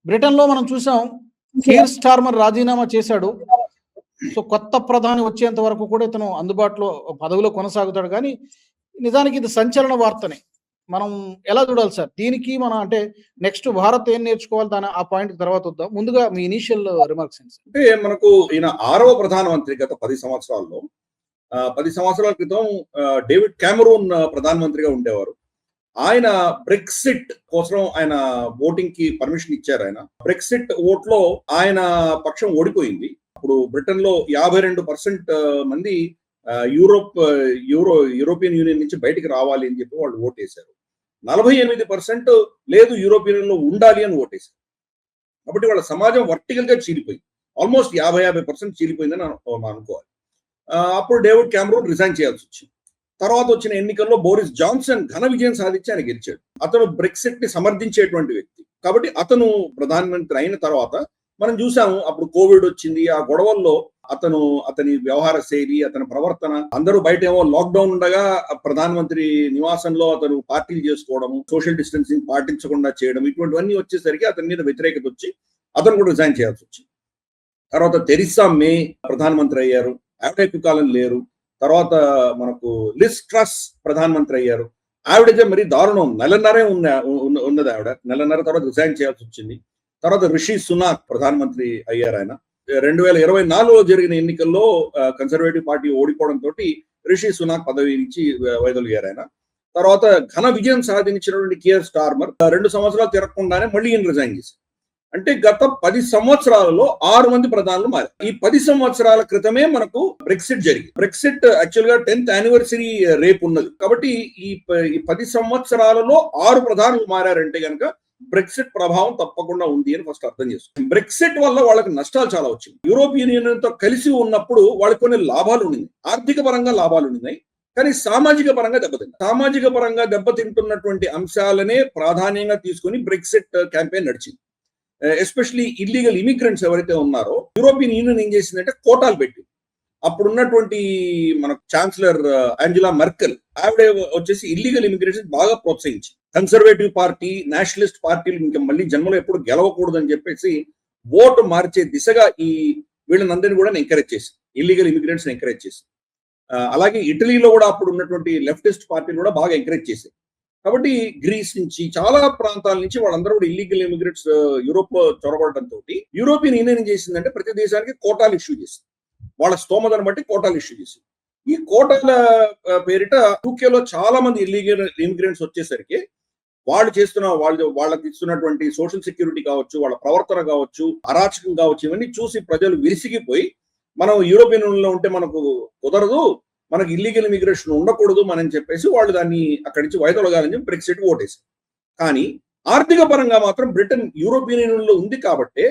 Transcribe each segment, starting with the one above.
బ్రిటన్‌లో మనం చూసాం. కీర్ స్టార్మర్ రాజీనామా చేశాడు. సో, కొత్త ప్రధాని వచ్చేంత వరకు కూడా ఇతను అందుబాటులో పదవిలో కొనసాగుతాడు గానీ, నిజానికి ఇది సంచలన వార్తనే. మనం ఎలా చూడాలి సార్? దీనికి మనం అంటే నెక్స్ట్ భారత్ ఏం నేర్చుకోవాలి ఆ పాయింట్‌కి తర్వాత వద్దాం. ముందుగా మీ ఇనీషియల్ రిమార్క్స్ ఏంటి సార్? అంటే మనకు ఈయన 6వ ప్రధానమంత్రి గత 10 సంవత్సరాల్లో. 10 సంవత్సరాల క్రితం డేవిడ్ కామెరూన్ ప్రధానమంత్రిగా ఉండేవారు. ఆయన బ్రెక్సిట్ కోసం ఆయన ఓటింగ్ కి పర్మిషన్ ఇచ్చారు. ఆయన బ్రెక్సిట్ ఓట్లో ఆయన పక్షం ఓడిపోయింది. అప్పుడు బ్రిటన్ లో 52% మంది యూరోపియన్ యూనియన్ నుంచి బయటికి రావాలి అని చెప్పి వాళ్ళు ఓటేశారు. 48% లేదు యూరోపియన్ యూనియన్ లో ఉండాలి అని ఓటేశారు. కాబట్టి వాళ్ళ సమాజం వర్టికల్ గా చీలిపోయింది. ఆల్మోస్ట్ 50% చీలిపోయిందని అనుకోవాలి. అప్పుడు డేవిడ్ కామెరూన్ రిజైన్ చేయాల్సి వచ్చింది. తర్వాత వచ్చిన ఎన్నికల్లో బోరిస్ జాన్సన్ ఘన విజయం సాధించి ఆయన గెలిచాడు. అతను బ్రెక్సిట్ ని సమర్థించేటువంటి వ్యక్తి. కాబట్టి అతను ప్రధానమంత్రి అయిన తర్వాత మనం చూసాము, అప్పుడు కోవిడ్ వచ్చింది. ఆ గొడవల్లో అతని వ్యవహార శైలి, అతని ప్రవర్తన, అందరూ బయట ఏమో లాక్డౌన్ ఉండగా ప్రధానమంత్రి నివాసంలో అతను పార్టీలు చేసుకోవడం, సోషల్ డిస్టెన్సింగ్ పాటించకుండా చేయడం, ఇటువంటివన్నీ వచ్చేసరికి అతని మీద వ్యతిరేకత వచ్చి అతను కూడా రిజైన్ చేయాల్సి వచ్చింది. తర్వాత తెరిసా మే ప్రధానమంత్రి అయ్యారు. ఆవిడ ఎక్కువ కాలం లేరు. తర్వాత మనకు లిజ్ ట్రస్ ప్రధానమంత్రి అయ్యారు. ఆవిడైతే మరి దారుణం, నెలన్నరే ఉన్నది ఆవిడ. నెలన్నర తర్వాత రిజైన్ చేయాల్సి వచ్చింది. తర్వాత రిషి సునాక్ ప్రధానమంత్రి అయ్యారు. ఆయన 2024లో జరిగిన ఎన్నికల్లో కన్సర్వేటివ్ పార్టీ ఓడిపోవడంతో రిషి సునాక్ పదవి నుంచి వైదొలిగారు ఆయన. తర్వాత ఘన విజయం సాధించినటువంటి కీర్ స్టార్మర్ 2 సంవత్సరాలు తిరగకుండానే మళ్ళీ ఈయన రిజైన్ చేశారు. అంటే గత 10 సంవత్సరాలలో 6 మంది ప్రధానులు మారారు. ఈ 10 సంవత్సరాల క్రితమే మనకు బ్రెక్సిట్ జరిగింది. బ్రెక్సిట్ యాక్చువల్ గా 10th యానివర్సరీ రేపు ఉన్నది. కాబట్టి ఈ 10 సంవత్సరాలలో 6 ప్రధానులు మారారంటే కనుక బ్రెక్సిట్ ప్రభావం తప్పకుండా ఉంది అని ఫస్ట్ అర్థం చేసుకోండి. బ్రెక్సిట్ వల్ల వాళ్ళకి నష్టాలు చాలా వచ్చింది. యూరోపియన్ యూనియన్ తో కలిసి ఉన్నప్పుడు వాళ్ళకి కొన్ని లాభాలు ఉన్నాయి. ఆర్థిక పరంగా లాభాలు ఉన్నాయి, కానీ సామాజిక పరంగా దెబ్బతింటారు. సామాజిక పరంగా దెబ్బతింటున్నటువంటి అంశాలనే ప్రాధాన్యంగా తీసుకుని బ్రెక్సిట్ క్యాంపెయిన్ నడిచింది. ఎస్పెషలీ ఇల్లీగల్ ఇమిగ్రెంట్స్ ఎవరైతే ఉన్నారో యూరోపియన్ యూనియన్ ఏం చేసిందంటే కోటాలు పెట్టి, అప్పుడున్నటువంటి మన ఛాన్సలర్ యాంజెలా మెర్కెల్ ఆవిడ వచ్చేసి ఇల్లీగల్ ఇమిగ్రేషన్ బాగా ప్రోత్సహించి, కన్సర్వేటివ్ పార్టీ, నేషనలిస్ట్ పార్టీలు ఇంకా మళ్ళీ జన్మలో ఎప్పుడు గెలవకూడదు అని చెప్పేసి ఓటు మార్చే దిశగా వీళ్ళనందరినీ కూడా ఎంకరేజ్ చేసి, ఇల్లీగల్ ఇమిగ్రెంట్స్ ఎంకరేజ్ చేసి, అలాగే ఇటలీలో కూడా అప్పుడు ఉన్నటువంటి లెఫ్టిస్ట్ పార్టీలు కూడా బాగా ఎంకరేజ్ చేశాయి. కాబట్టి గ్రీస్ నుంచి చాలా ప్రాంతాల నుంచి వాళ్ళందరూ కూడా ఇల్లీగల్ ఇమిగ్రెంట్స్ యూరోప్ లో చొరబడడంతో యూరోపియన్ యూనియన్ ఏం చేసిందంటే ప్రతి దేశానికి కోటాలు ఇష్యూ చేసింది. వాళ్ళ స్తోమతను బట్టి కోటాలు ఇష్యూ చేసింది. ఈ కోటాల పేరిట యూకేలో చాలా మంది ఇల్లీగల్ ఇమిగ్రెంట్స్ వచ్చేసరికి వాళ్ళకి ఇస్తున్నటువంటి సోషల్ సెక్యూరిటీ కావచ్చు, వాళ్ళ ప్రవర్తన కావచ్చు, అరాచకం కావచ్చు, ఇవన్నీ చూసి ప్రజలు విసిగిపోయి మనం యూరోపియన్ యూనియన్ లో ఉంటే మనకు కుదరదు, మనకి ఇల్లీగల్ ఇమిగ్రేషన్ ఉండకూడదు మనం చెప్పేసి వాళ్ళు దాన్ని అక్కడి నుంచి వైదొలగాలని చెప్పి బ్రెక్సిట్ ఓటేశారు. కానీ ఆర్థిక పరంగా మాత్రం బ్రిటన్ యూరోపియన్ యూనియన్ లో ఉంది కాబట్టి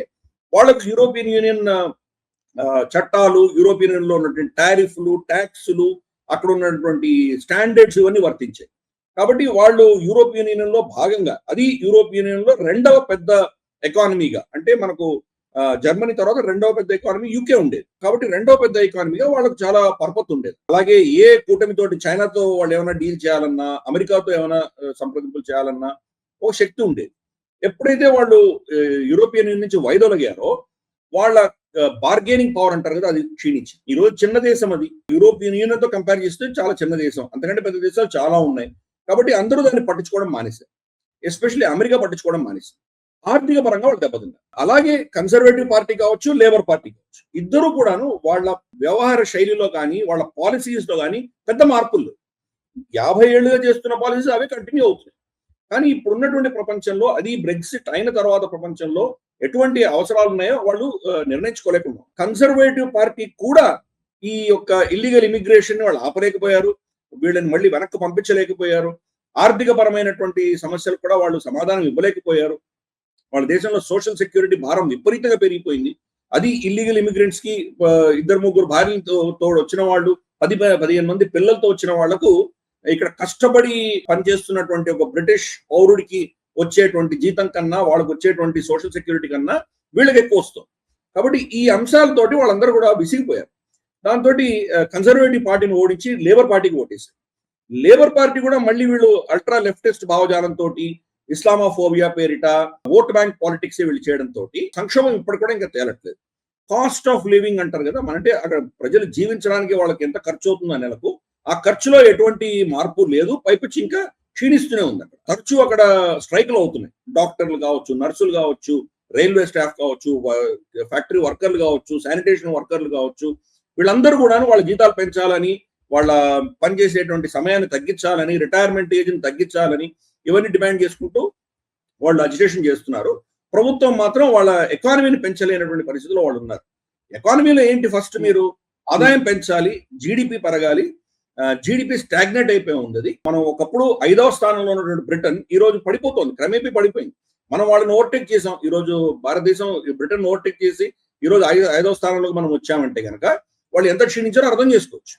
వాళ్ళకు యూరోపియన్ యూనియన్ చట్టాలు, యూరోపియన్ యూనియన్ లో ఉన్నటువంటి టారిఫ్లు, ట్యాక్సులు, అక్కడ ఉన్నటువంటి స్టాండర్డ్స్ ఇవన్నీ వర్తించాయి. కాబట్టి వాళ్ళు యూరోపియన్ యూనియన్ లో భాగంగా, అది యూరోపియన్ యూనియన్ లో 2వ పెద్ద ఎకానమీగా, అంటే మనకు జర్మనీ తర్వాత 2వ పెద్ద ఎకానమీ యూకే ఉండేది. కాబట్టి 2వ పెద్ద ఎకానమీగా వాళ్ళకు చాలా పర్పత్ ఉండేది. అలాగే ఏ కూటమితోటి, చైనాతో వాళ్ళు ఏమైనా డీల్ చేయాలన్నా, అమెరికాతో ఏమైనా సంప్రదింపులు చేయాలన్నా ఒక శక్తి ఉండేది. ఎప్పుడైతే వాళ్ళు యూరోపియన్ యూనియన్ నుంచి వైదొలగారో వాళ్ళ బార్గెనింగ్ పవర్ అంటారు కదా, అది క్షీణించింది. ఈ రోజు చిన్న దేశం అది, యూరోపియన్ యూనియన్ తో కంపేర్ చేస్తే చాలా చిన్న దేశం. అంతకంటే పెద్ద దేశాలు చాలా ఉన్నాయి. కాబట్టి అందరూ దాన్ని పట్టించుకోవడం మానేశారు. ఎస్పెషల్లీ అమెరికా పట్టించుకోవడం మానేశారు. ఆర్థిక పరంగా వాళ్ళు దెబ్బతిన్నారు. అలాగే కన్సర్వేటివ్ పార్టీ కావచ్చు, లేబర్ పార్టీ కావచ్చు, ఇద్దరు కూడాను వాళ్ళ వ్యవహార శైలిలో కానీ, వాళ్ళ పాలసీస్ లో కానీ పెద్ద మార్పులు 50 ఏళ్లుగా చేస్తున్న పాలసీస్ అవే కంటిన్యూ అవుతున్నాయి. కానీ ఇప్పుడున్నటువంటి ప్రపంచంలో, అది బ్రెక్సిట్ అయిన తర్వాత ప్రపంచంలో ఎటువంటి అవసరాలు ఉన్నాయో వాళ్ళు నిర్ణయించుకోలేకున్నారు. కన్సర్వేటివ్ పార్టీ కూడా ఈ యొక్క ఇల్లీగల్ ఇమిగ్రేషన్ వాళ్ళు ఆపలేకపోయారు, వీళ్ళని మళ్ళీ వెనక్కి పంపించలేకపోయారు. ఆర్థిక పరమైనటువంటి సమస్యలు కూడా వాళ్ళు సమాధానం ఇవ్వలేకపోయారు. వాళ్ళ దేశంలో సోషల్ సెక్యూరిటీ భారం విపరీతంగా పెరిగిపోయింది. అది ఇల్లీగల్ ఇమిగ్రెంట్స్ కి 2-3 భార్యలతో వచ్చిన వాళ్ళు, 10-15 మంది పిల్లలతో వచ్చిన వాళ్లకు ఇక్కడ కష్టపడి పనిచేస్తున్నటువంటి ఒక బ్రిటిష్ పౌరుడికి వచ్చేటువంటి జీతం కన్నా, వాళ్ళకు వచ్చేటువంటి సోషల్ సెక్యూరిటీ కన్నా వీళ్ళకి ఎక్కువ వస్తుంది. కాబట్టి ఈ అంశాలతోటి వాళ్ళందరూ కూడా విసిగిపోయారు. దాంతో కన్సర్వేటివ్ పార్టీని ఓడించి లేబర్ పార్టీకి ఓటేశారు. లేబర్ పార్టీ కూడా మళ్ళీ వీళ్ళు అల్ట్రా లెఫ్టిస్ట్ భావజాలంతో, ఇస్లామోఫోబియా పేరిట ఓట్ బ్యాంక్ పాలిటిక్స్ వీళ్ళు చేయడంతో సంక్షోభం ఇప్పటికి కూడా ఇంకా తేలట్లేదు. కాస్ట్ ఆఫ్ లివింగ్ అంటారు కదా, అంటే అక్కడ ప్రజలు జీవించడానికి వాళ్ళకి ఎంత ఖర్చు అవుతుందో నెలకు, ఆ ఖర్చులో ఎటువంటి మార్పు లేదు, పైపించి ఇంకా క్షీణిస్తూనే ఉంది. అక్కడ తరచూ అక్కడ స్ట్రైక్లు అవుతున్నాయి. డాక్టర్లు కావచ్చు, నర్సులు కావచ్చు, రైల్వే స్టాఫ్ కావచ్చు, ఫ్యాక్టరీ వర్కర్లు కావచ్చు, శానిటేషన్ వర్కర్లు కావచ్చు, వీళ్ళందరూ కూడా వాళ్ళ జీతాలు పెంచాలని, వాళ్ళ పనిచేసేటువంటి సమయాన్ని తగ్గించాలని, రిటైర్మెంట్ ఏజ్ ని తగ్గించాలని ఇవన్నీ డిమాండ్ చేసుకుంటూ వాళ్ళు అజిటేషన్ చేస్తున్నారు. ప్రభుత్వం మాత్రం వాళ్ళ ఎకానమీని పెంచలేనటువంటి పరిస్థితిలో వాళ్ళు ఉన్నారు. ఎకానమీలో ఏంటి, ఫస్ట్ మీరు ఆదాయం పెంచాలి, జీడిపి పెరగాలి. జీడిపి స్టాగ్నేట్ అయిపోయి ఉంది. మనం ఒకప్పుడు 5వ స్థానంలో ఉన్నటువంటి బ్రిటన్ ఈ రోజు పడిపోతుంది, క్రమేపీ పడిపోయింది. మనం వాళ్ళని ఓవర్టేక్ చేసాం. ఈ రోజు భారతదేశం బ్రిటన్ ఓవర్టేక్ చేసి ఈ రోజు 5వ స్థానంలోకి మనం వచ్చామంటే కనుక వాళ్ళు ఎంత క్షీణించారో అర్థం చేసుకోవచ్చు.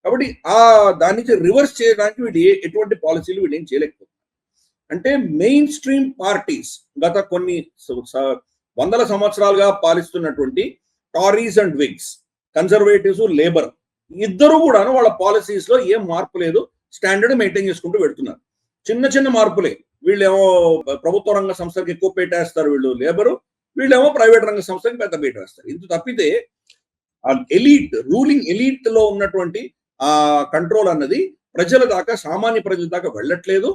కాబట్టి దాని నుంచి రివర్స్ చేయడానికి వీళ్ళు ఎటువంటి పాలసీలు వీళ్ళు ఏం చేయలేకపోతున్నారు. అంటే మెయిన్ స్ట్రీమ్ పార్టీస్ గత కొన్ని వందల సంవత్సరాలుగా పాలిస్తున్నటువంటి టారీస్ అండ్ విగ్స్, కన్జర్వేటివ్స్, లేబర్ ఇద్దరు కూడా వాళ్ళ పాలసీస్ లో ఏం మార్పు లేదు, స్టాండర్డ్ మెయింటైన్ చేసుకుంటూ పెడుతున్నారు. చిన్న చిన్న మార్పులే. వీళ్ళేమో ప్రభుత్వ రంగ సంస్థలకు ఎక్కువ పేటేస్తారు వీళ్ళు లేబరు, వీళ్ళేమో ప్రైవేట్ రంగ సంస్థకి పెద్ద పేటేస్తారు. ఇంత తప్పితే ఎలీట్, రూలింగ్ ఎలీట్ లో ఉన్నటువంటి ఆ కంట్రోల్ అన్నది ప్రజల దాకా, సామాన్య ప్రజల దాకా వెళ్ళట్లేదు.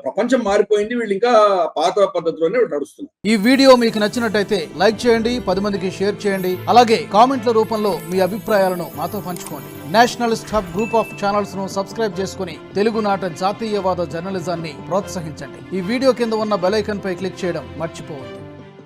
ప్రపంచం మారిపోయింది, వీళ్ళు ఇంకా పాత పద్ధతిలోనే నడుస్తున్నారు. ఈ వీడియో మీకు నచ్చినట్టయితే లైక్ చేయండి, 10 మందికి షేర్ చేయండి. అలాగే కామెంట్ల రూపంలో మీ అభిప్రాయాలను మాతో పంచుకోండి. Nationalist hub group of channels ను సబ్స్క్రైబ్ చేసుకుని తెలుగునాట జాతీయవాద జర్నలిజాన్ని ప్రోత్సహించండి. ఈ వీడియో కింద ఉన్న బెల్ ఐకాన్ పై క్లిక్ చేయడం మర్చిపోవద్దు.